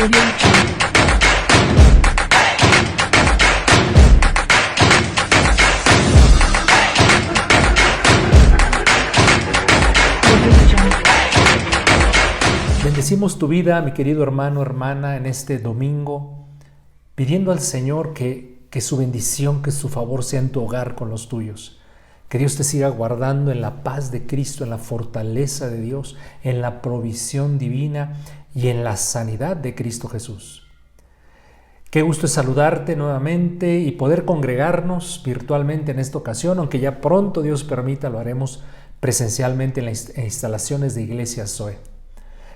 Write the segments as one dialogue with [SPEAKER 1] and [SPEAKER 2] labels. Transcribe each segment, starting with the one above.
[SPEAKER 1] Audio Jungle. Audio Jungle.
[SPEAKER 2] Bendecimos tu vida, mi querido hermano, hermana, en este domingo, pidiendo al Señor que su bendición, que su favor sea en tu hogar con los tuyos. Que Dios te siga guardando en la paz de Cristo, en la fortaleza de Dios, en la provisión divina y en la sanidad de Cristo Jesús. Qué gusto es saludarte nuevamente y poder congregarnos virtualmente en esta ocasión, aunque ya pronto Dios permita lo haremos presencialmente en las instalaciones de Iglesia Zoe.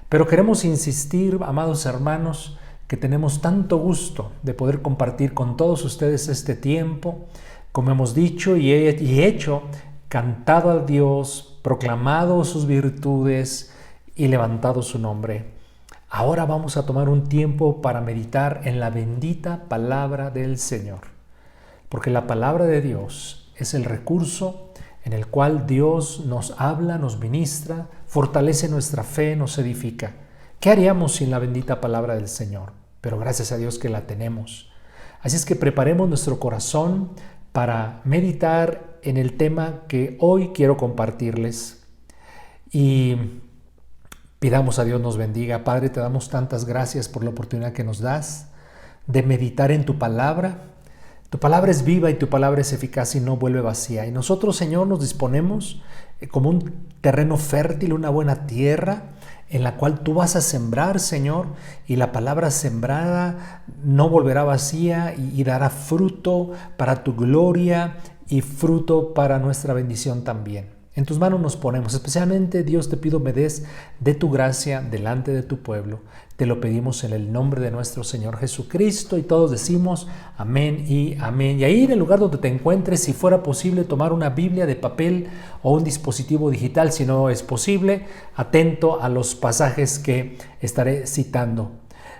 [SPEAKER 2] Pero queremos insistir, amados hermanos, que tenemos tanto gusto de poder compartir con todos ustedes este tiempo, como hemos dicho y hecho, cantado a Dios, proclamado sus virtudes y levantado su nombre. Ahora vamos a tomar un tiempo para meditar en la bendita palabra del Señor, porque la palabra de Dios es el recurso en el cual Dios nos habla, nos ministra, fortalece nuestra fe, nos edifica. ¿Qué haríamos sin la bendita palabra del Señor? Pero gracias a Dios que la tenemos. Así es que preparemos nuestro corazón para meditar en el tema que hoy quiero compartirles y pidamos a Dios nos bendiga. Padre, te damos tantas gracias por la oportunidad que nos das de meditar en tu palabra. Tu palabra es viva y tu palabra es eficaz y no vuelve vacía. Y nosotros, Señor, nos disponemos como un terreno fértil, una buena tierra en la cual tú vas a sembrar, Señor, y la palabra sembrada no volverá vacía y dará fruto para tu gloria y fruto para nuestra bendición también. En tus manos nos ponemos, especialmente Dios te pido me des de tu gracia delante de tu pueblo. Te lo pedimos en el nombre de nuestro Señor Jesucristo y todos decimos amén y amén. Y ahí en el lugar donde te encuentres, si fuera posible tomar una Biblia de papel o un dispositivo digital, si no es posible, atento a los pasajes que estaré citando.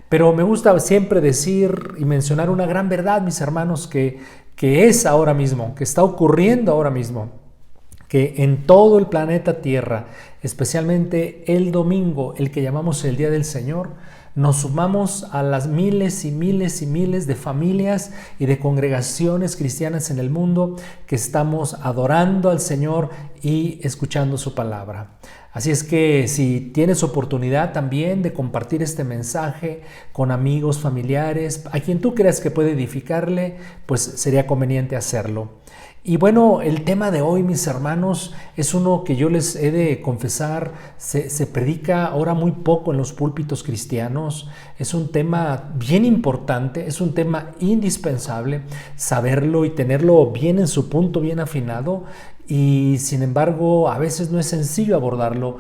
[SPEAKER 2] Pero me gusta siempre decir y mencionar una gran verdad, mis hermanos, que es ahora mismo, que está ocurriendo ahora mismo. Que en todo el planeta Tierra, especialmente el domingo, el que llamamos el Día del Señor, nos sumamos a las miles y miles y miles de familias y de congregaciones cristianas en el mundo que estamos adorando al Señor y escuchando su palabra. Así es que si tienes oportunidad también de compartir este mensaje con amigos, familiares, a quien tú creas que puede edificarle, pues sería conveniente hacerlo. Y bueno, el tema de hoy, mis hermanos, es uno que yo les he de confesar, se predica ahora muy poco en los púlpitos cristianos. Es un tema bien importante, es un tema indispensable saberlo y tenerlo bien en su punto, bien afinado. Y sin embargo, a veces no es sencillo abordarlo.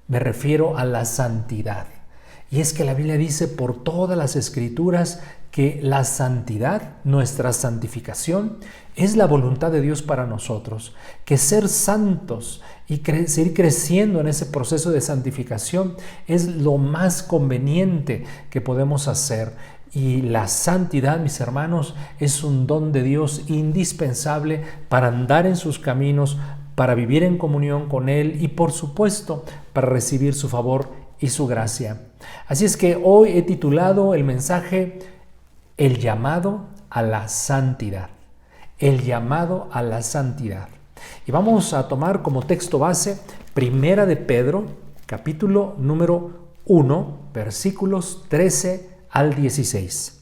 [SPEAKER 2] Me refiero a la santidad. Y es que la Biblia dice por todas las Escrituras que la santidad, nuestra santificación, es la voluntad de Dios para nosotros, que ser santos y seguir creciendo en ese proceso de santificación es lo más conveniente que podemos hacer. Y la santidad, mis hermanos, es un don de Dios indispensable para andar en sus caminos, para vivir en comunión con Él y, por supuesto, para recibir su favor y su gracia. Así es que hoy he titulado el mensaje El llamado a la santidad. El llamado a la santidad. Y vamos a tomar como texto base Primera de Pedro, capítulo número 1, versículos 13 al 16.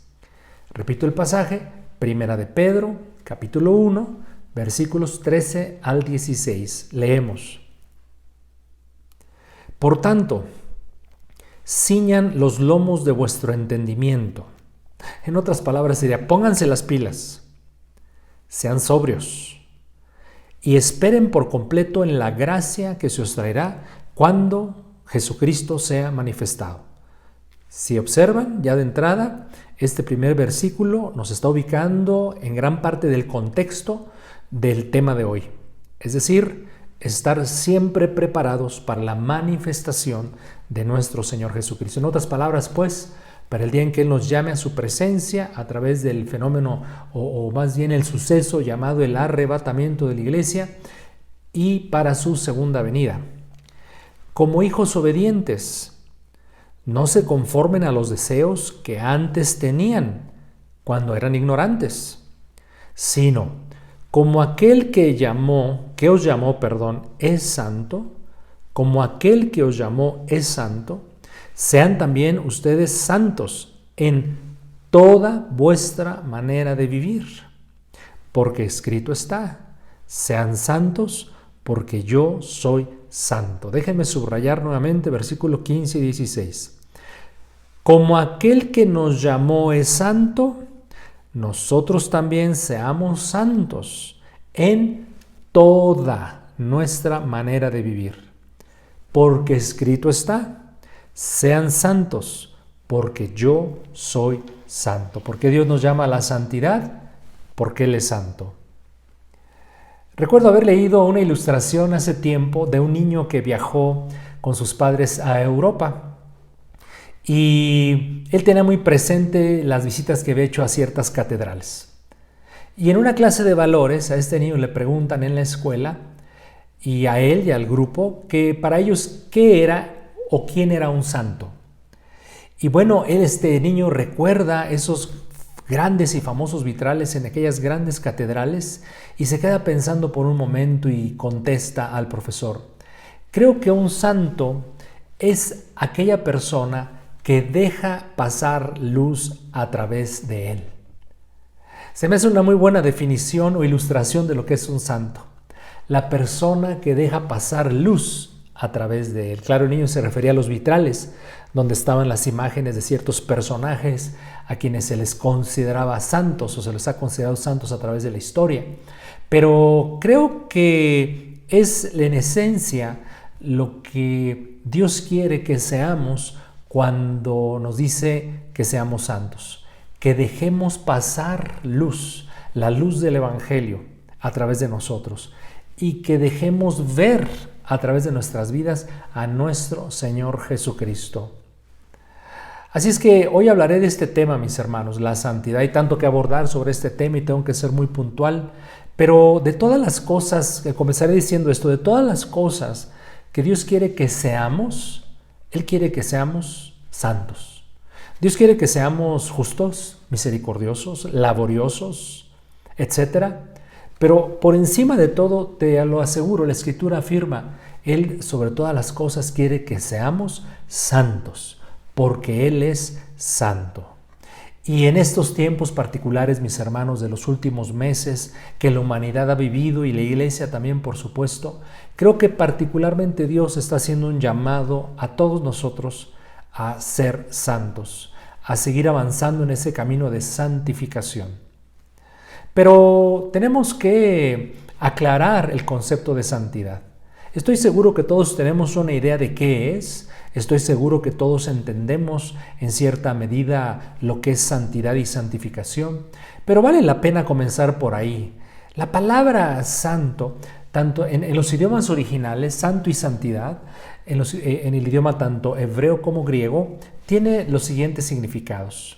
[SPEAKER 2] Repito el pasaje, Primera de Pedro, capítulo 1, versículos 13 al 16. Leemos. Por tanto, ciñan los lomos de vuestro entendimiento. En otras palabras sería, pónganse las pilas, sean sobrios y esperen por completo en la gracia que se os traerá cuando Jesucristo sea manifestado. Si observan, ya de entrada, este primer versículo nos está ubicando en gran parte del contexto del tema de hoy. Es decir, estar siempre preparados para la manifestación de nuestro Señor Jesucristo. En otras palabras, pues, para el día en que Él nos llame a su presencia a través del fenómeno o más bien el suceso llamado el arrebatamiento de la iglesia y para su segunda venida. Como hijos obedientes, No se conformen a los deseos que antes tenían cuando eran ignorantes, sino como aquel que os llamó, es santo, como aquel que os llamó es santo, sean también ustedes santos en toda vuestra manera de vivir, porque escrito está, sean santos porque yo soy santo. Déjenme subrayar nuevamente versículo 15 y 16. Como aquel que nos llamó es santo, nosotros también seamos santos en toda nuestra manera de vivir, porque escrito está, sean santos porque yo soy santo. ¿Por qué Dios nos llama a la santidad? Porque Él es santo. Recuerdo haber leído una ilustración hace tiempo de un niño que viajó con sus padres a Europa y él tenía muy presente las visitas que había hecho a ciertas catedrales. Y en una clase de valores a este niño le preguntan en la escuela y a él y al grupo que para ellos qué era o quién era un santo. Y bueno, este niño recuerda esos grandes y famosos vitrales en aquellas grandes catedrales y se queda pensando por un momento y contesta al profesor: creo que un santo es aquella persona que deja pasar luz a través de él. Se me hace una muy buena definición o ilustración de lo que es un santo. La persona que deja pasar luz a través de él. Claro, el niño se refería a los vitrales, donde estaban las imágenes de ciertos personajes a quienes se les consideraba santos o se les ha considerado santos a través de la historia. Pero creo que es en esencia lo que Dios quiere que seamos cuando nos dice que seamos santos, que dejemos pasar luz, la luz del Evangelio a través de nosotros y que dejemos ver a través de nuestras vidas a nuestro Señor Jesucristo. Así es que hoy hablaré de este tema, mis hermanos, la santidad. Hay tanto que abordar sobre este tema y tengo que ser muy puntual, pero de todas las cosas, comenzaré diciendo esto, de todas las cosas que Dios quiere que seamos, Él quiere que seamos santos. Dios quiere que seamos justos, misericordiosos, laboriosos, etc. Pero por encima de todo, te lo aseguro, la Escritura afirma, Él sobre todas las cosas quiere que seamos santos, porque Él es santo. Y en estos tiempos particulares, mis hermanos, de los últimos meses que la humanidad ha vivido y la Iglesia también, por supuesto, creo que particularmente Dios está haciendo un llamado a todos nosotros a ser santos, a seguir avanzando en ese camino de santificación. Pero tenemos que aclarar el concepto de santidad. Estoy seguro que todos tenemos una idea de qué es. Estoy seguro que todos entendemos en cierta medida lo que es santidad y santificación. Pero vale la pena comenzar por ahí. La palabra santo, tanto en los idiomas originales, santo y santidad, en el idioma tanto hebreo como griego, tiene los siguientes significados.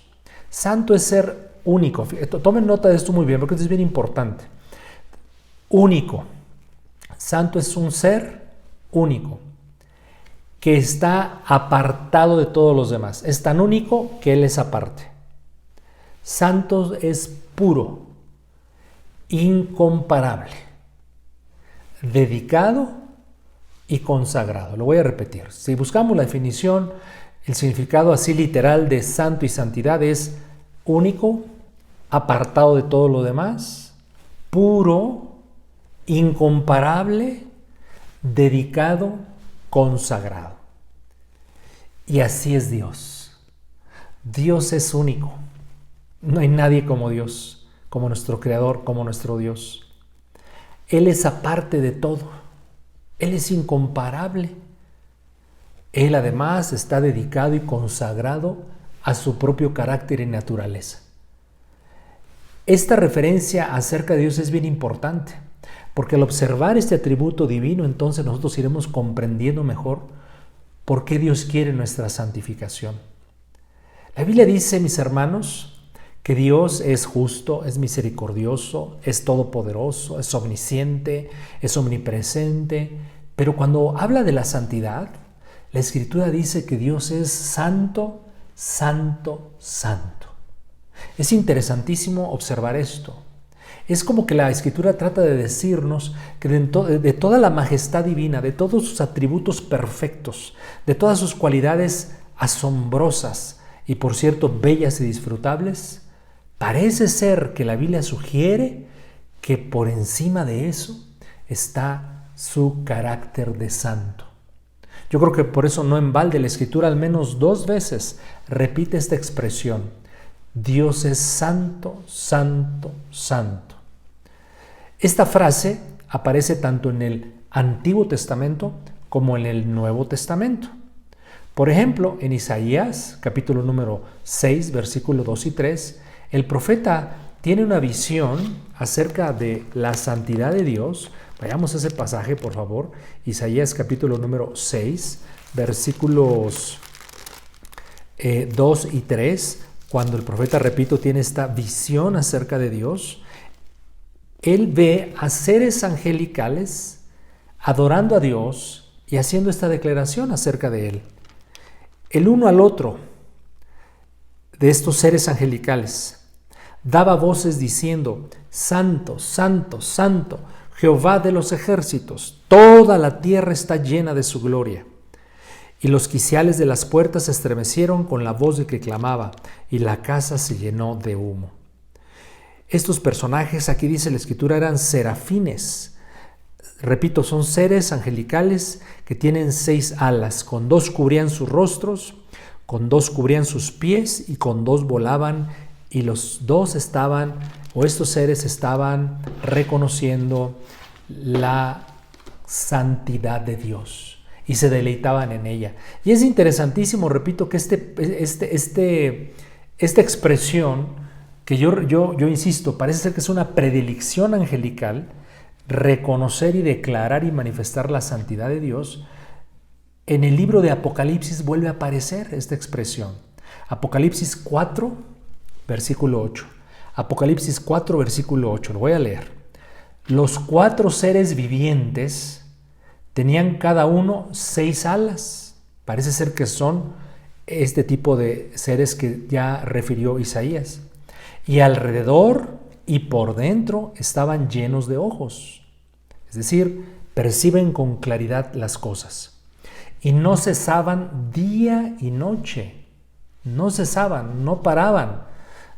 [SPEAKER 2] Santo es ser único. Tomen nota de esto muy bien porque esto es bien importante. Único. Santo es un ser único que está apartado de todos los demás. Es tan único que Él es aparte. Santo es puro, incomparable, dedicado y consagrado. Lo voy a repetir. Si buscamos la definición, el significado así literal de santo y santidad es único, apartado de todo lo demás, puro, incomparable, dedicado, consagrado. Y así es Dios. Dios es único. No hay nadie como Dios, como nuestro Creador, como nuestro Dios. Él es aparte de todo. Él es incomparable. Él además está dedicado y consagrado a su propio carácter y naturaleza. Esta referencia acerca de Dios es bien importante, porque al observar este atributo divino, entonces nosotros iremos comprendiendo mejor por qué Dios quiere nuestra santificación. La Biblia dice, mis hermanos, que Dios es justo, es misericordioso, es todopoderoso, es omnisciente, es omnipresente, pero cuando habla de la santidad, La Escritura dice que Dios es santo, santo, santo. Es interesantísimo observar esto. Es como que la Escritura trata de decirnos que de toda la majestad divina, de todos sus atributos perfectos, de todas sus cualidades asombrosas y, por cierto, bellas y disfrutables, parece ser que la Biblia sugiere que por encima de eso está su carácter de santo. Yo creo que por eso no en balde la Escritura al menos 2 veces repite esta expresión: Dios es santo, santo, santo. Esta frase aparece tanto en el Antiguo Testamento como en el Nuevo Testamento. Por ejemplo, en Isaías, capítulo número 6, versículo 2 y 3, el profeta tiene una visión acerca de la santidad de Dios. Vayamos a ese pasaje, por favor. Isaías, capítulo número 6, versículos 2 y 3. Cuando el profeta, repito, tiene esta visión acerca de Dios, él ve a seres angelicales adorando a Dios y haciendo esta declaración acerca de Él. El uno al otro de estos seres angelicales daba voces diciendo: Santo, santo, santo, Jehová de los ejércitos, toda la tierra está llena de su gloria. Y los quiciales de las puertas se estremecieron con la voz de que clamaba, y la casa se llenó de humo. Estos personajes, aquí dice la Escritura, eran serafines. Repito, son seres angelicales que tienen 6 alas. Con 2 cubrían sus rostros, con 2 cubrían sus pies y con 2 volaban. Y los 2 estaban, o estos seres estaban reconociendo la santidad de Dios y se deleitaban en ella. Y es interesantísimo, repito, que esta expresión que yo insisto, parece ser que es una predilección angelical, reconocer y declarar y manifestar la santidad de Dios. En el libro de Apocalipsis vuelve a aparecer esta expresión. Apocalipsis 4, versículo 8. Apocalipsis 4, versículo 8. Lo voy a leer. Los 4 seres vivientes tenían cada uno 6 alas. Parece ser que son este tipo de seres que ya refirió Isaías. Y alrededor y por dentro estaban llenos de ojos. Es decir, perciben con claridad las cosas. Y no cesaban día y noche. No cesaban, no paraban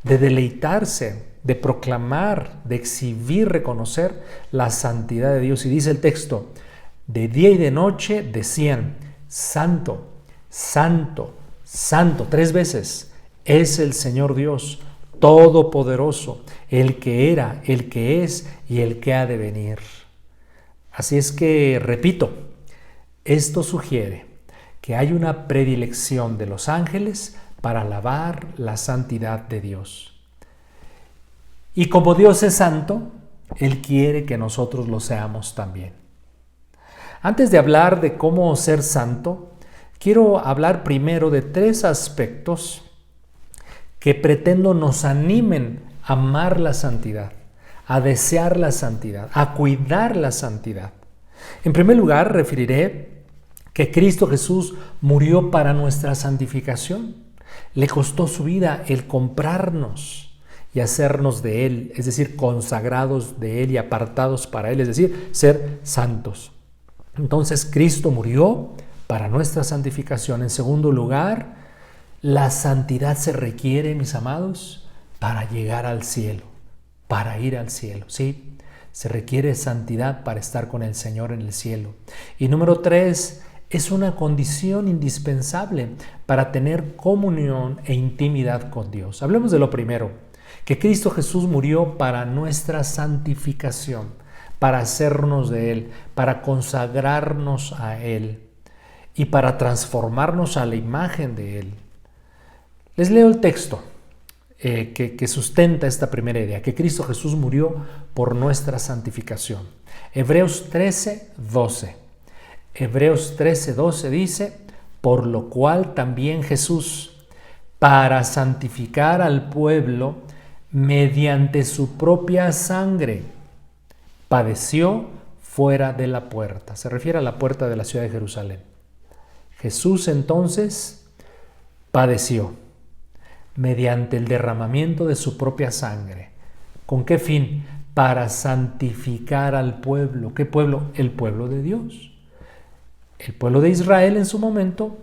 [SPEAKER 2] de deleitarse, de proclamar, de exhibir, reconocer la santidad de Dios. Y dice el texto: de día y de noche decían: Santo, santo, santo. 3 veces. Es el Señor Dios Todopoderoso, el que era, el que es y el que ha de venir. Así es que, repito, esto sugiere que hay una predilección de los ángeles para alabar la santidad de Dios. Y como Dios es santo, Él quiere que nosotros lo seamos también. Antes de hablar de cómo ser santo, quiero hablar primero de 3 aspectos que pretendo nos animen a amar la santidad, a desear la santidad, a cuidar la santidad. En primer lugar, referiré que Cristo Jesús murió para nuestra santificación. Le costó su vida el comprarnos y hacernos de Él, es decir, consagrados de Él y apartados para Él, es decir, ser santos. Entonces, Cristo murió para nuestra santificación. En segundo lugar, la santidad se requiere, mis amados, para llegar al cielo, para ir al cielo, ¿sí? Se requiere santidad para estar con el Señor en el cielo. Y número 3, es una condición indispensable para tener comunión e intimidad con Dios. Hablemos de lo primero, que Cristo Jesús murió para nuestra santificación, para hacernos de Él, para consagrarnos a Él y para transformarnos a la imagen de Él. Les leo el texto que sustenta esta primera idea, que Cristo Jesús murió por nuestra santificación. Hebreos 13, 12. Hebreos 13, 12 dice: por lo cual también Jesús, para santificar al pueblo mediante su propia sangre, padeció fuera de la puerta. Se refiere a la puerta de la ciudad de Jerusalén. Jesús entonces padeció mediante el derramamiento de su propia sangre. ¿Con qué fin? Para santificar al pueblo. ¿Qué pueblo? El pueblo de Dios. El pueblo de Israel en su momento,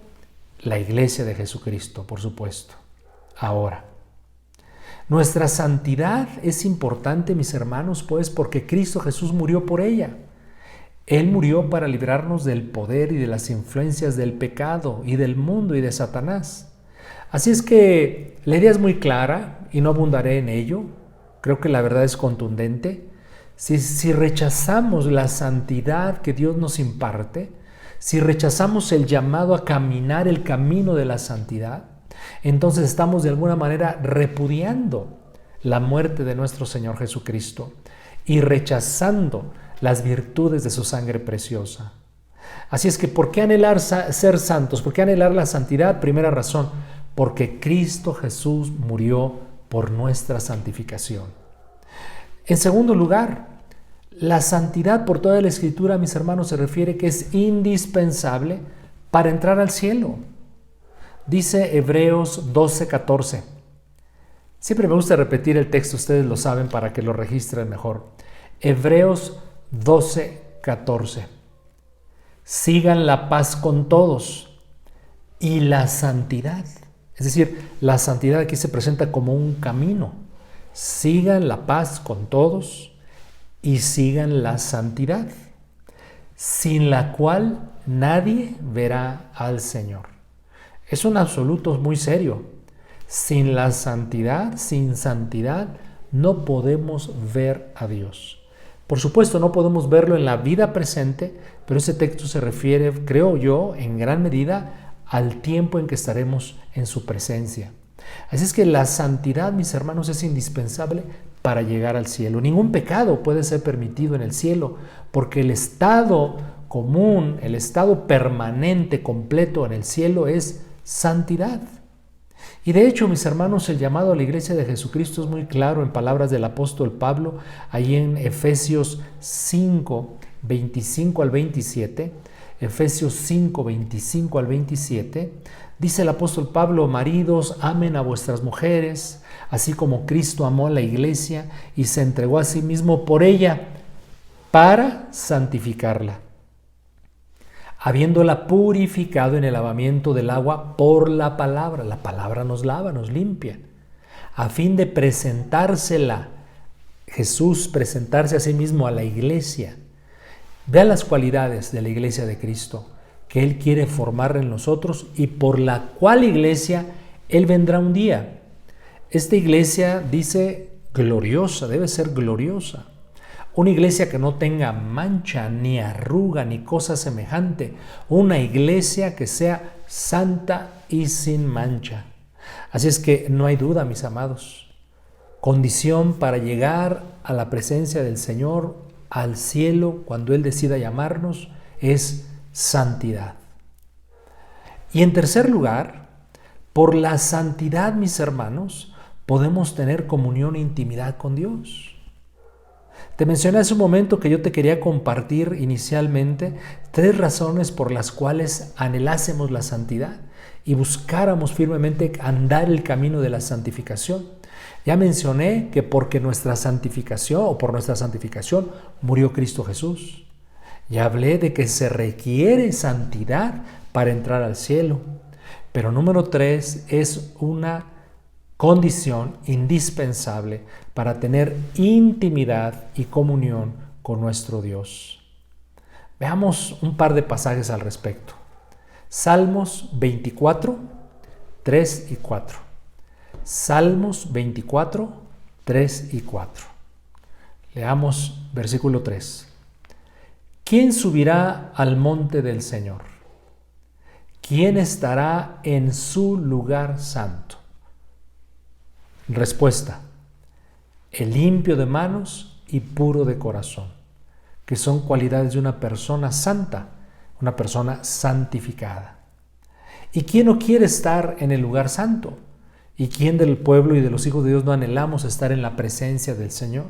[SPEAKER 2] la iglesia de Jesucristo, por supuesto. Ahora, nuestra santidad es importante, mis hermanos, pues porque Cristo Jesús murió por ella. Él murió para librarnos del poder y de las influencias del pecado y del mundo y de Satanás. Así es que la idea es muy clara y no abundaré en ello. Creo que la verdad es contundente. Si rechazamos la santidad que Dios nos imparte, si rechazamos el llamado a caminar el camino de la santidad, entonces estamos de alguna manera repudiando la muerte de nuestro Señor Jesucristo y rechazando las virtudes de su sangre preciosa. Así es que, ¿por qué anhelar ser santos? ¿Por qué anhelar la santidad? Primera razón, porque Cristo Jesús murió por nuestra santificación. En segundo lugar, la santidad por toda la Escritura, mis hermanos, se refiere que es indispensable para entrar al cielo. Dice Hebreos 12:14. Siempre me gusta repetir el texto, ustedes lo saben, para que lo registren mejor. Hebreos 12:14. Sigan la paz con todos y la santidad. Es decir, la santidad aquí se presenta como un camino. Sigan la paz con todos y sigan la santidad, sin la cual nadie verá al Señor. Es un absoluto muy serio. Sin la santidad, sin santidad, no podemos ver a Dios. Por supuesto, no podemos verlo en la vida presente, pero ese texto se refiere, creo yo, en gran medida al tiempo en que estaremos en su presencia. Así es que la santidad, mis hermanos, es indispensable para llegar al cielo. Ningún pecado puede ser permitido en el cielo, porque el estado común, el estado permanente, completo en el cielo es santidad. Y de hecho, mis hermanos, el llamado a la iglesia de Jesucristo es muy claro en palabras del apóstol Pablo, ahí en Efesios 5, 25 al 27. Efesios 5, 25 al 27, dice el apóstol Pablo: maridos, amen a vuestras mujeres, así como Cristo amó a la iglesia y se entregó a sí mismo por ella, para santificarla, habiéndola purificado en el lavamiento del agua por la palabra. La palabra nos lava, nos limpia, a fin de presentársela, Jesús presentarse a sí mismo a la iglesia. Vean las cualidades de la iglesia de Cristo que Él quiere formar en nosotros y por la cual iglesia Él vendrá un día. Esta iglesia, dice, gloriosa, debe ser gloriosa. Una iglesia que no tenga mancha, ni arruga, ni cosa semejante. Una iglesia que sea santa y sin mancha. Así es que no hay duda, mis amados. Condición para llegar a la presencia del Señor, al cielo, cuando Él decida llamarnos, es santidad. Y en tercer lugar, por la santidad, mis hermanos, podemos tener comunión e intimidad con Dios. Te mencioné hace un momento que yo te quería compartir inicialmente 3 razones por las cuales anhelásemos la santidad y buscáramos firmemente andar el camino de la santificación. Ya mencioné que porque nuestra santificación o por nuestra santificación murió Cristo Jesús. Ya hablé de que se requiere santidad para entrar al cielo. Pero número 3 es una condición indispensable para tener intimidad y comunión con nuestro Dios. Veamos un par de pasajes al respecto. Salmos 24, 3 y 4. Salmos 24, 3 y 4. Leamos versículo 3. ¿Quién subirá al monte del Señor? ¿Quién estará en su lugar santo? Respuesta: el limpio de manos y puro de corazón, que son cualidades de una persona santa, una persona santificada. ¿Y quién no quiere estar en el lugar santo? ¿Y quién del pueblo y de los hijos de Dios no anhelamos estar en la presencia del Señor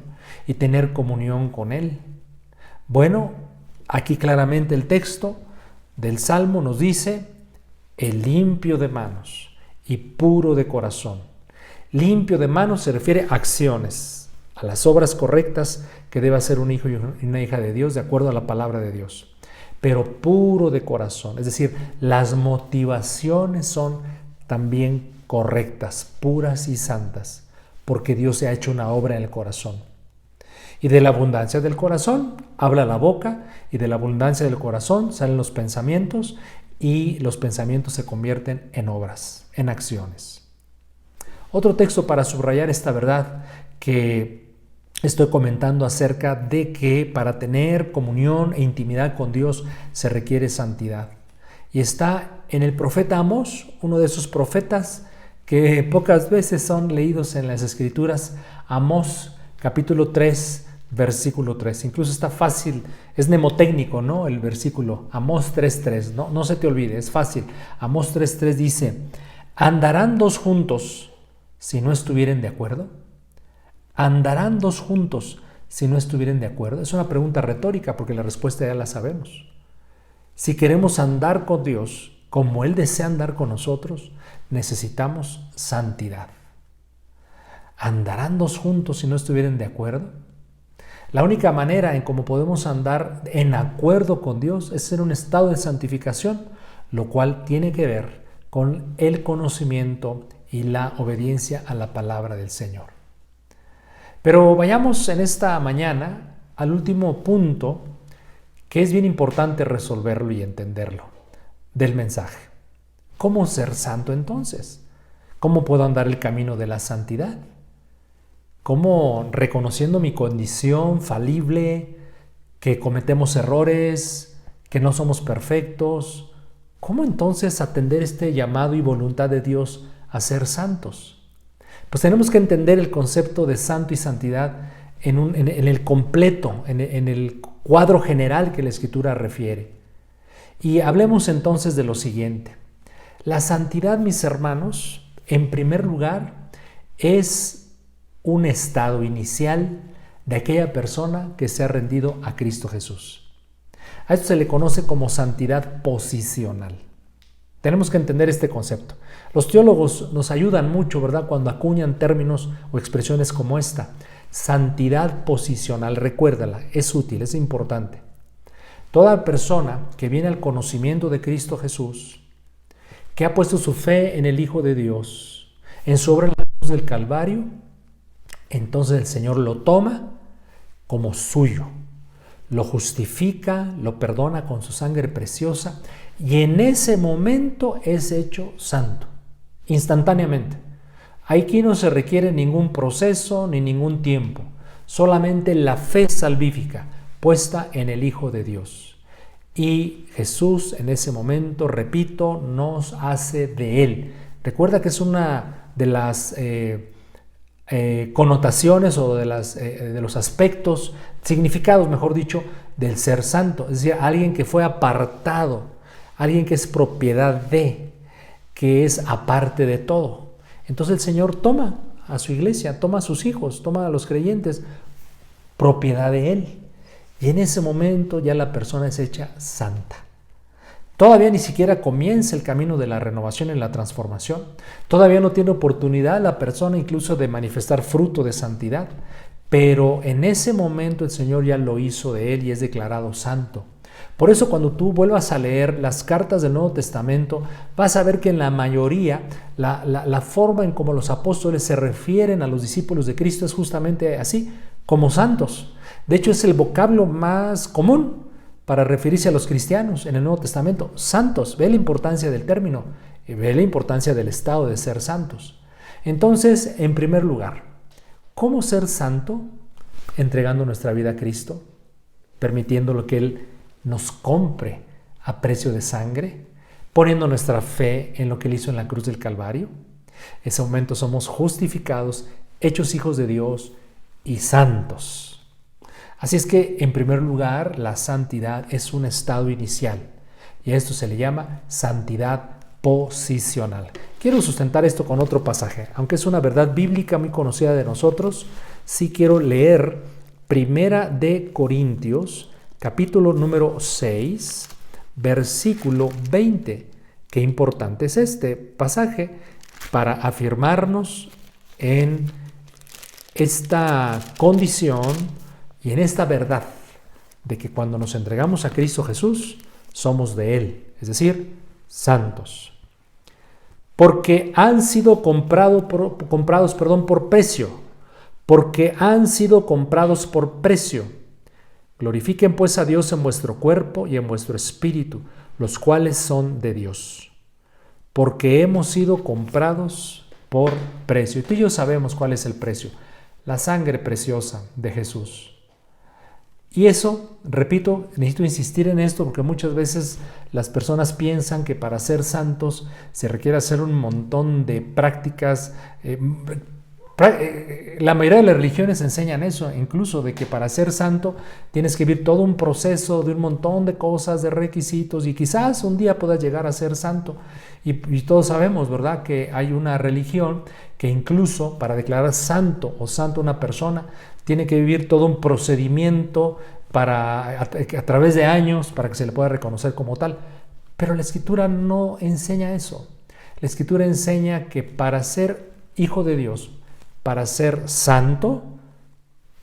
[SPEAKER 2] y tener comunión con Él? Bueno, aquí claramente el texto del Salmo nos dice: el limpio de manos y puro de corazón. Limpio de manos se refiere a acciones, a las obras correctas que debe hacer un hijo y una hija de Dios de acuerdo a la palabra de Dios. Pero puro de corazón, es decir, las motivaciones son también correctas, puras y santas, porque Dios se ha hecho una obra en el corazón. Y de la abundancia del corazón habla la boca, y de la abundancia del corazón salen los pensamientos, y los pensamientos se convierten en obras, en acciones. Otro texto para subrayar esta verdad que estoy comentando acerca de que para tener comunión e intimidad con Dios se requiere santidad. Y está en el profeta Amós, uno de esos profetas que pocas veces son leídos en las Escrituras. Amós, capítulo 3, versículo 3. Incluso está fácil, es mnemotécnico, ¿no? El versículo, Amós 3:3, no se te olvide, es fácil. Amós 3:3 dice, ¿andarán dos juntos si no estuvieren de acuerdo? ¿Andarán dos juntos si no estuvieren de acuerdo? Es una pregunta retórica porque la respuesta ya la sabemos. Si queremos andar con Dios como Él desea andar con nosotros, necesitamos santidad. ¿Andarán dos juntos si no estuvieren de acuerdo? La única manera en cómo podemos andar en acuerdo con Dios es en un estado de santificación, lo cual tiene que ver con el conocimiento y la obediencia a la palabra del Señor. Pero vayamos en esta mañana al último punto, que es bien importante resolverlo y entenderlo, del mensaje. ¿Cómo ser santo entonces? ¿Cómo puedo andar el camino de la santidad? ¿Cómo, reconociendo mi condición falible, que cometemos errores, que no somos perfectos, cómo entonces atender este llamado y voluntad de Dios a ser santos? Pues tenemos que entender el concepto de santo y santidad en el completo, en el cuadro general que la Escritura refiere. Y hablemos entonces de lo siguiente. La santidad, mis hermanos, en primer lugar, es un estado inicial de aquella persona que se ha rendido a Cristo Jesús. A esto se le conoce como santidad posicional. Tenemos que entender este concepto. Los teólogos nos ayudan mucho, ¿verdad?, cuando acuñan términos o expresiones como esta. Santidad posicional, recuérdala, es útil, es importante. Toda persona que viene al conocimiento de Cristo Jesús, que ha puesto su fe en el Hijo de Dios, en su obra en la cruz del Calvario, entonces el Señor lo toma como suyo, lo justifica, lo perdona con su sangre preciosa, y en ese momento es hecho santo, instantáneamente. Aquí no se requiere ningún proceso ni ningún tiempo, solamente la fe salvífica puesta en el Hijo de Dios. Y Jesús en ese momento, repito, nos hace de Él. Recuerda que es una de las connotaciones o de los aspectos, significados, mejor dicho, del ser santo. Es decir, alguien que fue apartado, alguien que es propiedad de, que es aparte de todo. Entonces el Señor toma a su iglesia, toma a sus hijos, toma a los creyentes, propiedad de Él. Y en ese momento ya la persona es hecha santa. Todavía ni siquiera comienza el camino de la renovación y la transformación. Todavía no tiene oportunidad la persona incluso de manifestar fruto de santidad. Pero en ese momento el Señor ya lo hizo de él y es declarado santo. Por eso cuando tú vuelvas a leer las cartas del Nuevo Testamento, vas a ver que en la mayoría la forma en cómo los apóstoles se refieren a los discípulos de Cristo es justamente así, como santos. De hecho, es el vocablo más común para referirse a los cristianos en el Nuevo Testamento. Santos, ve la importancia del término, ve la importancia del estado de ser santos. Entonces, en primer lugar, ¿cómo ser santo? Entregando nuestra vida a Cristo, permitiéndolo que Él nos compre a precio de sangre, poniendo nuestra fe en lo que Él hizo en la cruz del Calvario. En ese momento somos justificados, hechos hijos de Dios y santos. Así es que, en primer lugar, la santidad es un estado inicial y a esto se le llama santidad posicional. Quiero sustentar esto con otro pasaje, aunque es una verdad bíblica muy conocida de nosotros. Sí quiero leer Primera de Corintios, capítulo número 6, versículo 20, qué importante es este pasaje para afirmarnos en esta condición y en esta verdad de que cuando nos entregamos a Cristo Jesús, somos de Él, es decir, santos. Porque han sido comprados por precio. Porque han sido comprados por precio. Glorifiquen pues a Dios en vuestro cuerpo y en vuestro espíritu, los cuales son de Dios. Porque hemos sido comprados por precio. Y tú y yo sabemos cuál es el precio. La sangre preciosa de Jesús. Y eso, repito, necesito insistir en esto porque muchas veces las personas piensan que para ser santos se requiere hacer un montón de prácticas. La mayoría de las religiones enseñan eso, incluso de que para ser santo tienes que vivir todo un proceso de un montón de cosas, de requisitos, y quizás un día puedas llegar a ser santo. Y todos sabemos, ¿verdad?, que hay una religión que incluso para declarar santo o santa una persona tiene que vivir todo un procedimiento a través de años para que se le pueda reconocer como tal. Pero la Escritura no enseña eso. La Escritura enseña que para ser hijo de Dios, para ser santo,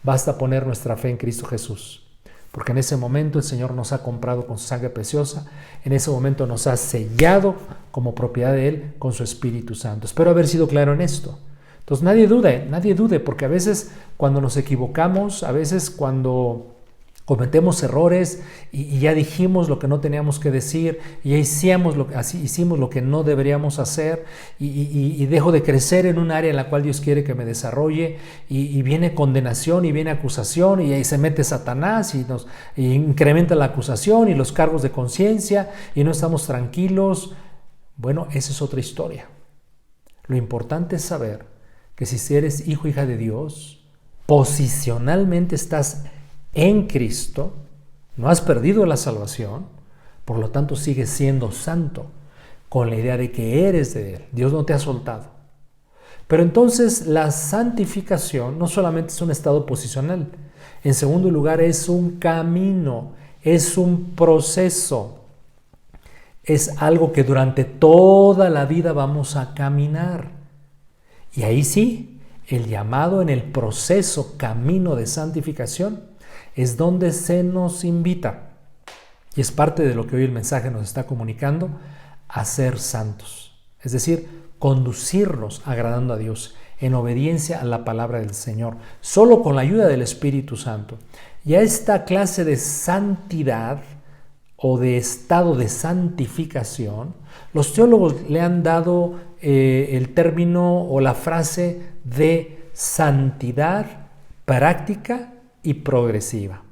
[SPEAKER 2] basta poner nuestra fe en Cristo Jesús. Porque en ese momento el Señor nos ha comprado con su sangre preciosa, en ese momento nos ha sellado como propiedad de Él con su Espíritu Santo. Espero haber sido claro en esto. Entonces nadie dude, porque a veces cuando nos equivocamos, a veces cuando cometemos errores y ya dijimos lo que no teníamos que decir, y ya hicimos lo que no deberíamos hacer, y dejo de crecer en un área en la cual Dios quiere que me desarrolle, y viene condenación y viene acusación, y ahí se mete Satanás y incrementa la acusación y los cargos de conciencia, y no estamos tranquilos. Bueno, esa es otra historia. Lo importante es saber que si eres hijo o hija de Dios, posicionalmente estás en Cristo, no has perdido la salvación, por lo tanto sigues siendo santo, con la idea de que eres de Él. Dios no te ha soltado. Pero entonces la santificación no solamente es un estado posicional, en segundo lugar es un camino, es un proceso, es algo que durante toda la vida vamos a caminar. Y ahí sí, el llamado en el proceso, camino de santificación, es donde se nos invita, y es parte de lo que hoy el mensaje nos está comunicando, a ser santos. Es decir, conducirnos agradando a Dios, en obediencia a la palabra del Señor, solo con la ayuda del Espíritu Santo. Y a esta clase de santidad o de estado de santificación, los teólogos le han dado el término o la frase de santidad práctica y progresiva.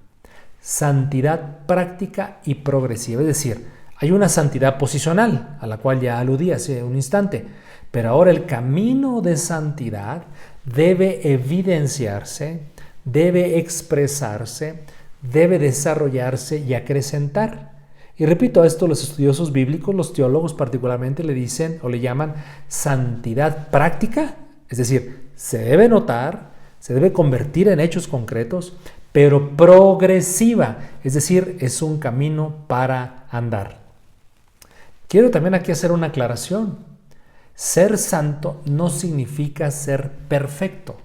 [SPEAKER 2] Santidad práctica y progresiva. Es decir, hay una santidad posicional, a la cual ya aludí hace un instante, pero ahora el camino de santidad debe evidenciarse, debe expresarse, debe desarrollarse y acrecentar. Y repito, a esto los estudiosos bíblicos, los teólogos particularmente, le dicen o le llaman santidad práctica, es decir, se debe notar, se debe convertir en hechos concretos, pero progresiva, es decir, es un camino para andar. Quiero también aquí hacer una aclaración. Ser santo no significa ser perfecto.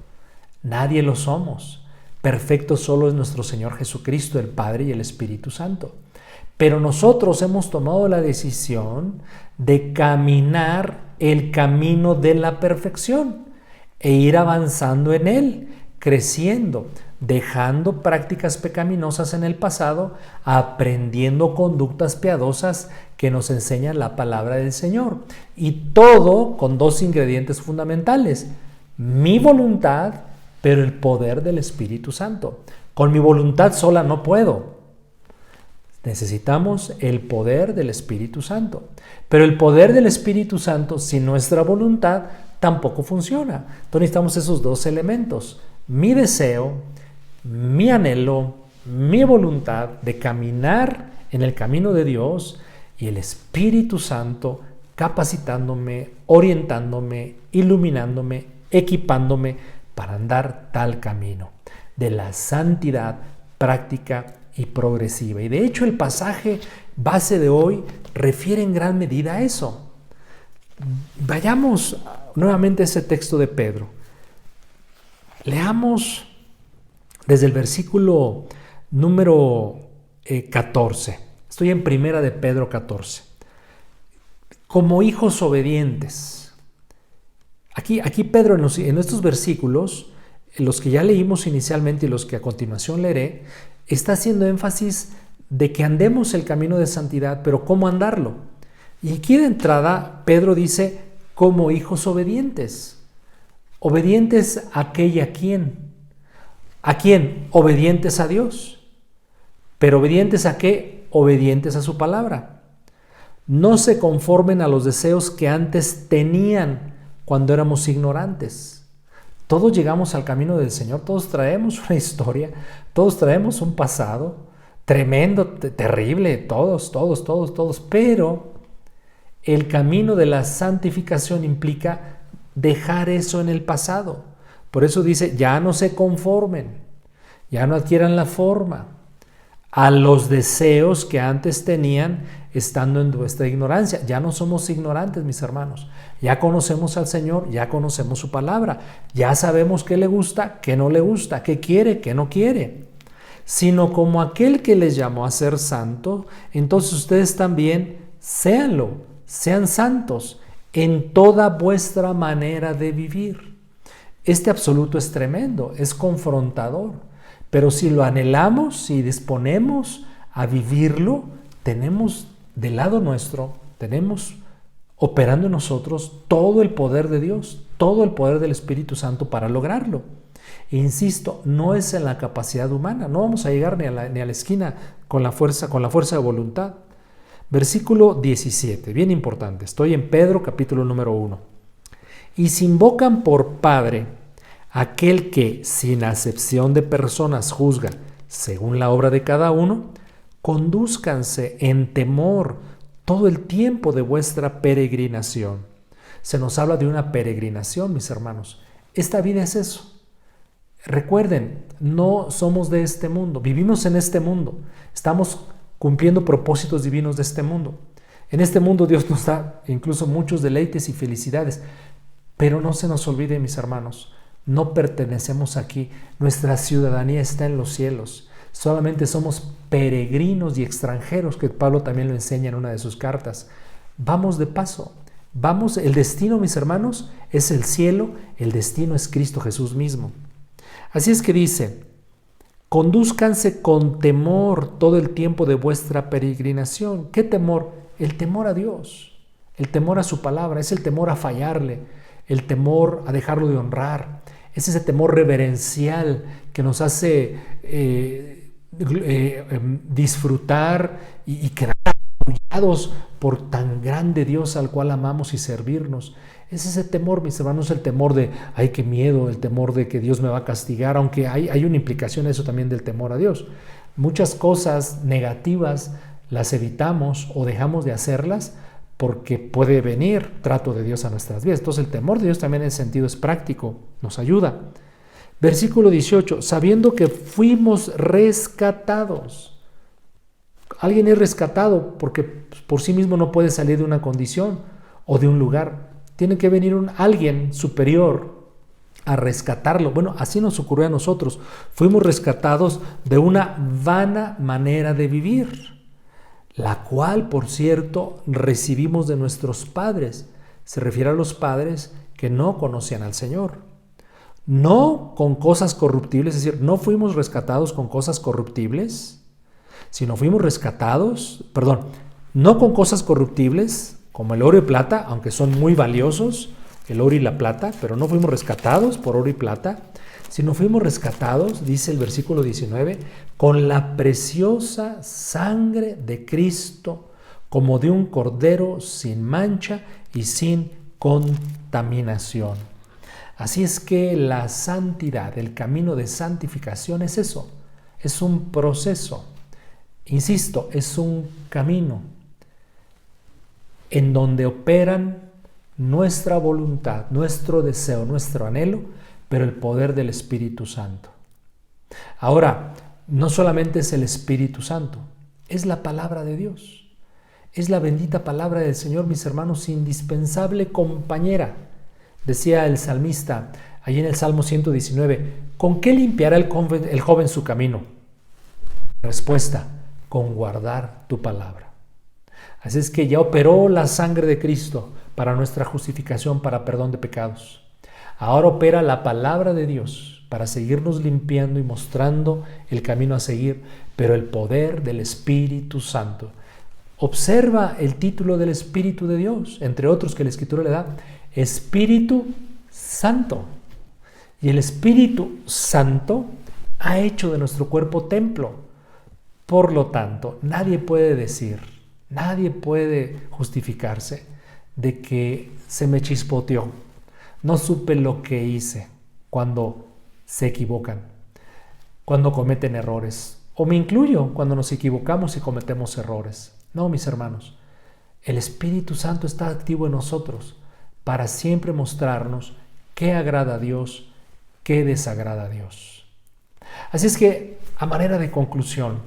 [SPEAKER 2] Nadie lo somos. Perfecto solo es nuestro Señor Jesucristo, el Padre y el Espíritu Santo. Pero nosotros hemos tomado la decisión de caminar el camino de la perfección e ir avanzando en él, creciendo, dejando prácticas pecaminosas en el pasado, aprendiendo conductas piadosas que nos enseñan la palabra del Señor. Y todo con dos ingredientes fundamentales: mi voluntad, pero el poder del Espíritu Santo. Con mi voluntad sola no puedo. Necesitamos el poder del Espíritu Santo. Pero el poder del Espíritu Santo sin nuestra voluntad tampoco funciona. Entonces necesitamos esos dos elementos: mi deseo, mi anhelo, mi voluntad de caminar en el camino de Dios, y el Espíritu Santo capacitándome, orientándome, iluminándome, equipándome para andar tal camino de la santidad práctica y progresiva. Y de hecho el pasaje base de hoy refiere en gran medida a eso. Vayamos nuevamente a ese texto de Pedro. Leamos desde el versículo número 14. Estoy en Primera de Pedro 14. Como hijos obedientes. Aquí Pedro en estos versículos, los que ya leímos inicialmente y los que a continuación leeré, está haciendo énfasis de que andemos el camino de santidad, pero ¿cómo andarlo? Y aquí de entrada Pedro dice, como hijos obedientes. ¿Obedientes a qué y a quién? ¿A quién? Obedientes a Dios. ¿Pero obedientes a qué? Obedientes a su palabra. No se conformen a los deseos que antes tenían cuando éramos ignorantes. Todos llegamos al camino del Señor, todos traemos una historia, todos traemos un pasado tremendo, terrible, todos, pero el camino de la santificación implica dejar eso en el pasado. Por eso dice, ya no se conformen, ya no adquieran la forma a los deseos que antes tenían estando en vuestra ignorancia. Ya no somos ignorantes, mis hermanos. Ya conocemos al Señor, ya conocemos su palabra, ya sabemos qué le gusta, qué no le gusta, qué quiere, qué no quiere. Sino como aquel que les llamó a ser santo, entonces ustedes también séanlo, sean santos en toda vuestra manera de vivir. Este absoluto es tremendo, es confrontador, pero si lo anhelamos, si disponemos a vivirlo, tenemos del lado nuestro, tenemos operando en nosotros todo el poder de Dios, todo el poder del Espíritu Santo para lograrlo. E insisto, no es en la capacidad humana, no vamos a llegar ni a la esquina con la fuerza de voluntad. Versículo 17, bien importante, estoy en Pedro capítulo número 1. Y si invocan por Padre aquel que sin acepción de personas juzga según la obra de cada uno, condúzcanse en temor todo el tiempo de vuestra peregrinación. Se nos habla de una peregrinación, mis hermanos. Esta vida es eso. Recuerden, no somos de este mundo, vivimos en este mundo, estamos cumpliendo propósitos divinos de este mundo. En este mundo Dios nos da incluso muchos deleites y felicidades, pero no se nos olvide, mis hermanos, no pertenecemos aquí, nuestra ciudadanía está en los cielos. Solamente somos peregrinos y extranjeros, que Pablo también lo enseña en una de sus cartas. Vamos de paso, vamos, el destino, mis hermanos, es el cielo, el destino es Cristo Jesús mismo. Así es que dice, condúzcanse con temor todo el tiempo de vuestra peregrinación. ¿Qué temor? El temor a Dios, el temor a su palabra, es el temor a fallarle, el temor a dejarlo de honrar, es ese temor reverencial que nos hace disfrutar y quedar apoyados por tan grande Dios al cual amamos y servirnos. Es ese temor, mis hermanos, el temor de, ay, qué miedo, el temor de que Dios me va a castigar, aunque hay una implicación eso también del temor a Dios. Muchas cosas negativas las evitamos o dejamos de hacerlas porque puede venir trato de Dios a nuestras vidas. Entonces el temor de Dios también en ese sentido es práctico, nos ayuda. Versículo 18, sabiendo que fuimos rescatados. Alguien es rescatado porque por sí mismo no puede salir de una condición o de un lugar. Tiene que venir alguien superior a rescatarlo. Bueno, así nos ocurrió a nosotros. Fuimos rescatados de una vana manera de vivir, la cual, por cierto, recibimos de nuestros padres. Se refiere a los padres que no conocían al Señor. No con cosas corruptibles, es decir, no fuimos rescatados con cosas corruptibles, sino fuimos rescatados, no con cosas corruptibles, como el oro y plata, aunque son muy valiosos, el oro y la plata, pero no fuimos rescatados por oro y plata, sino fuimos rescatados, dice el versículo 19, con la preciosa sangre de Cristo, como de un cordero sin mancha y sin contaminación. Así es que la santidad, el camino de santificación es eso, es un proceso, insisto, es un camino en donde operan nuestra voluntad, nuestro deseo, nuestro anhelo, pero el poder del Espíritu Santo. Ahora, no solamente es el Espíritu Santo, es la palabra de Dios. Es la bendita palabra del Señor, mis hermanos, indispensable compañera. Decía el salmista, allí en el Salmo 119, ¿con qué limpiará el joven su camino? Respuesta, con guardar tu palabra. Así es que ya operó la sangre de Cristo para nuestra justificación, para perdón de pecados. Ahora opera la palabra de Dios para seguirnos limpiando y mostrando el camino a seguir, pero el poder del Espíritu Santo. Observa el título del Espíritu de Dios, entre otros que la Escritura le da, Espíritu Santo. Y el Espíritu Santo ha hecho de nuestro cuerpo templo. Por lo tanto, nadie puede decir, nadie puede justificarse de que se me chispoteó. No supe lo que hice cuando se equivocan, cuando cometen errores. O me incluyo cuando nos equivocamos y cometemos errores. No, mis hermanos, el Espíritu Santo está activo en nosotros para siempre mostrarnos qué agrada a Dios, qué desagrada a Dios. Así es que, a manera de conclusión,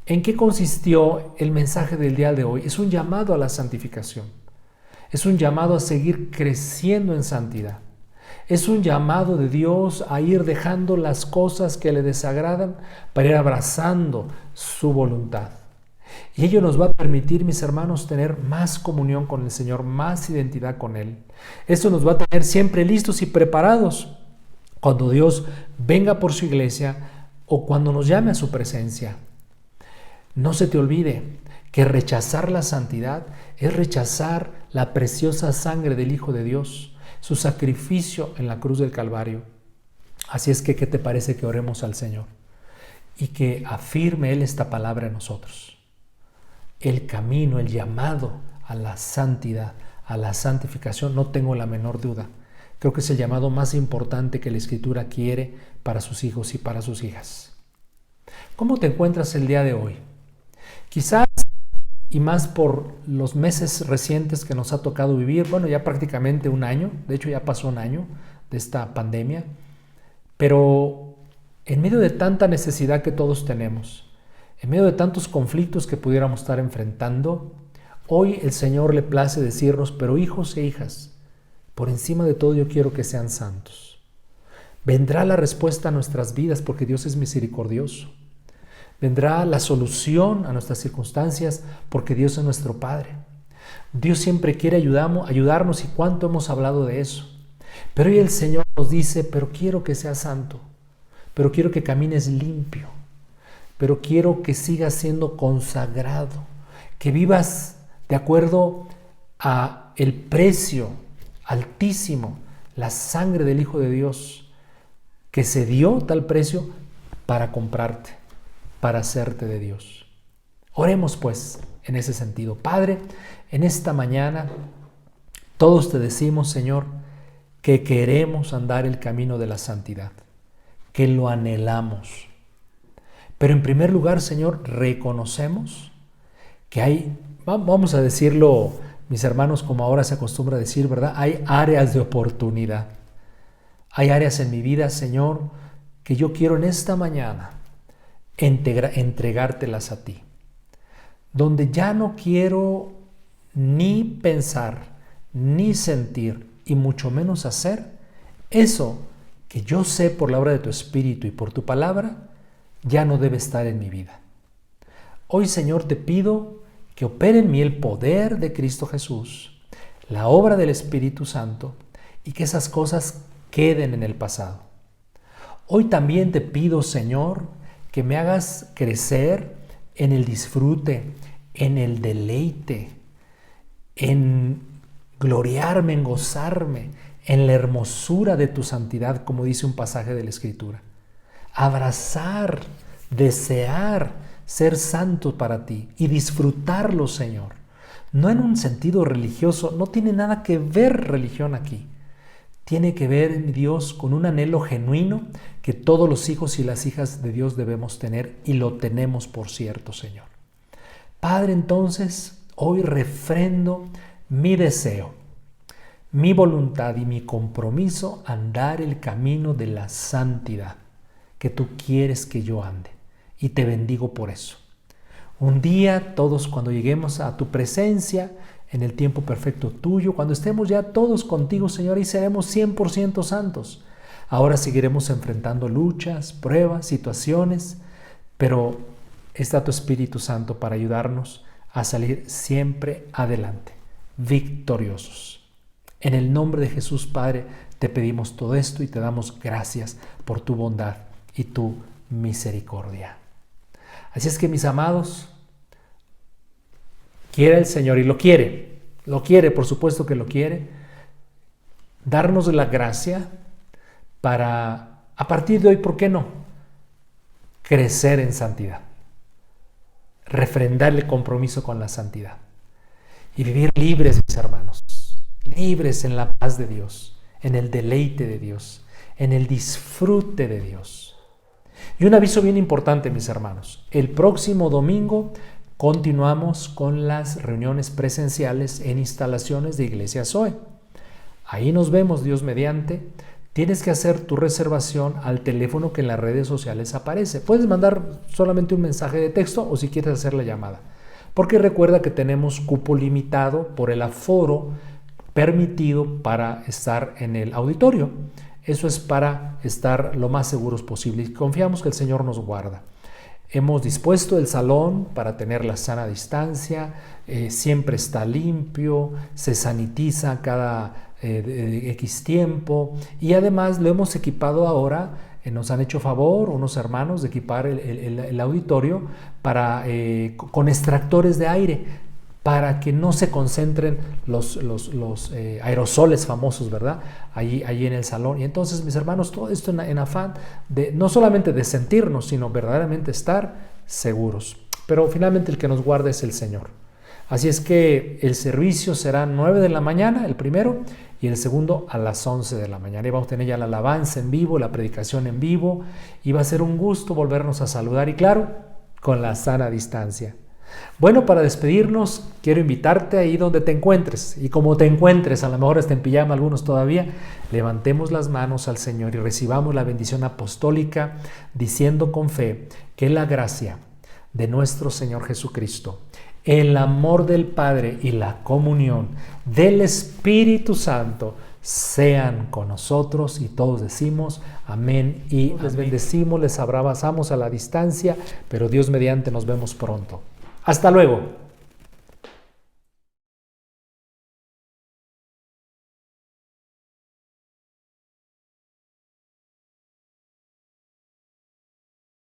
[SPEAKER 2] ¿en qué consistió el mensaje del día de hoy? Es un llamado a la santificación. Es un llamado a seguir creciendo en santidad. Es un llamado de Dios a ir dejando las cosas que le desagradan para ir abrazando su voluntad. Y ello nos va a permitir, mis hermanos, tener más comunión con el Señor, más identidad con Él. Esto nos va a tener siempre listos y preparados cuando Dios venga por su iglesia o cuando nos llame a su presencia. No se te olvide que rechazar la santidad es rechazar la preciosa sangre del Hijo de Dios, su sacrificio en la cruz del Calvario. Así es que, ¿qué te parece que oremos al Señor? Y que afirme Él esta palabra en nosotros. El camino, el llamado a la santidad, a la santificación, no tengo la menor duda. Creo que es el llamado más importante que la Escritura quiere para sus hijos y para sus hijas. ¿Cómo te encuentras el día de hoy? Quizás, y más por los meses recientes que nos ha tocado vivir, bueno, ya prácticamente un año, de hecho ya pasó un año de esta pandemia, pero en medio de tanta necesidad que todos tenemos, en medio de tantos conflictos que pudiéramos estar enfrentando, hoy el Señor le place decirnos, pero hijos e hijas, por encima de todo yo quiero que sean santos. Vendrá la respuesta a nuestras vidas porque Dios es misericordioso. Vendrá la solución a nuestras circunstancias porque Dios es nuestro Padre. Dios siempre quiere ayudarnos y cuánto hemos hablado de eso. Pero hoy el Señor nos dice, pero quiero que seas santo, pero quiero que camines limpio, pero quiero que sigas siendo consagrado, que vivas de acuerdo a el precio altísimo, la sangre del Hijo de Dios, que se dio tal precio para comprarte, para hacerte de Dios. Oremos pues en ese sentido. Padre, en esta mañana todos te decimos, Señor, que queremos andar el camino de la santidad, que lo anhelamos. Pero en primer lugar, Señor, reconocemos que hay, vamos a decirlo, mis hermanos, como ahora se acostumbra a decir, ¿verdad? Hay áreas de oportunidad. Hay áreas en mi vida, Señor, que yo quiero en esta mañana entregártelas a ti. Donde ya no quiero ni pensar, ni sentir, y mucho menos hacer eso que yo sé por la obra de tu Espíritu y por tu palabra, ya no debe estar en mi vida. Hoy, Señor, te pido que opere en mí el poder de Cristo Jesús, la obra del Espíritu Santo, y que esas cosas queden en el pasado. Hoy también te pido, Señor, que me hagas crecer en el disfrute, en el deleite, en gloriarme, en gozarme, en la hermosura de tu santidad, como dice un pasaje de la Escritura. Abrazar, desear ser santo para ti y disfrutarlo, Señor. No en un sentido religioso, no tiene nada que ver religión aquí. Tiene que ver, mi Dios, con un anhelo genuino que todos los hijos y las hijas de Dios debemos tener, y lo tenemos, por cierto, Señor. Padre, entonces, hoy refrendo mi deseo, mi voluntad y mi compromiso a andar el camino de la santidad que tú quieres que yo ande, y te bendigo por eso. Un día todos cuando lleguemos a tu presencia, en el tiempo perfecto tuyo, cuando estemos ya todos contigo, Señor, y seremos 100% santos. Ahora seguiremos enfrentando luchas, pruebas, situaciones, pero está tu Espíritu Santo para ayudarnos a salir siempre adelante, victoriosos. En el nombre de Jesús, Padre, te pedimos todo esto y te damos gracias por tu bondad y tu misericordia. Así es que, mis amados, quiere el Señor, y lo quiere, por supuesto que lo quiere, darnos la gracia para, a partir de hoy, ¿por qué no?, crecer en santidad, refrendar el compromiso con la santidad y vivir libres, mis hermanos, libres en la paz de Dios, en el deleite de Dios, en el disfrute de Dios. Y un aviso bien importante, mis hermanos: el próximo domingo continuamos con las reuniones presenciales en instalaciones de Iglesia Zoe. Ahí nos vemos, Dios mediante. Tienes que hacer tu reservación al teléfono que en las redes sociales aparece. Puedes mandar solamente un mensaje de texto o si quieres hacer la llamada. Porque recuerda que tenemos cupo limitado por el aforo permitido para estar en el auditorio. Eso es para estar lo más seguros posible y confiamos que el Señor nos guarda. Hemos dispuesto el salón para tener la sana distancia, siempre está limpio, se sanitiza cada X tiempo y además lo hemos equipado ahora, nos han hecho favor unos hermanos de equipar el auditorio con extractores de aire para que no se concentren los aerosoles famosos, ¿verdad? Allí en el salón. Y entonces, mis hermanos, todo esto en afán de no solamente de sentirnos, sino verdaderamente estar seguros. Pero finalmente el que nos guarda es el Señor. Así es que el servicio será 9 de la mañana, el primero, y el segundo a las 11 de la mañana. Y vamos a tener ya la alabanza en vivo, la predicación en vivo, y va a ser un gusto volvernos a saludar, y claro, con la sana distancia. Bueno, para despedirnos, quiero invitarte ahí donde te encuentres. Y como te encuentres, a lo mejor está en pijama algunos todavía, levantemos las manos al Señor y recibamos la bendición apostólica, diciendo con fe que la gracia de nuestro Señor Jesucristo, el amor del Padre y la comunión del Espíritu Santo sean con nosotros. Y todos decimos amén y amén. Les bendecimos, les abrazamos a la distancia, pero Dios mediante nos vemos pronto. Hasta luego.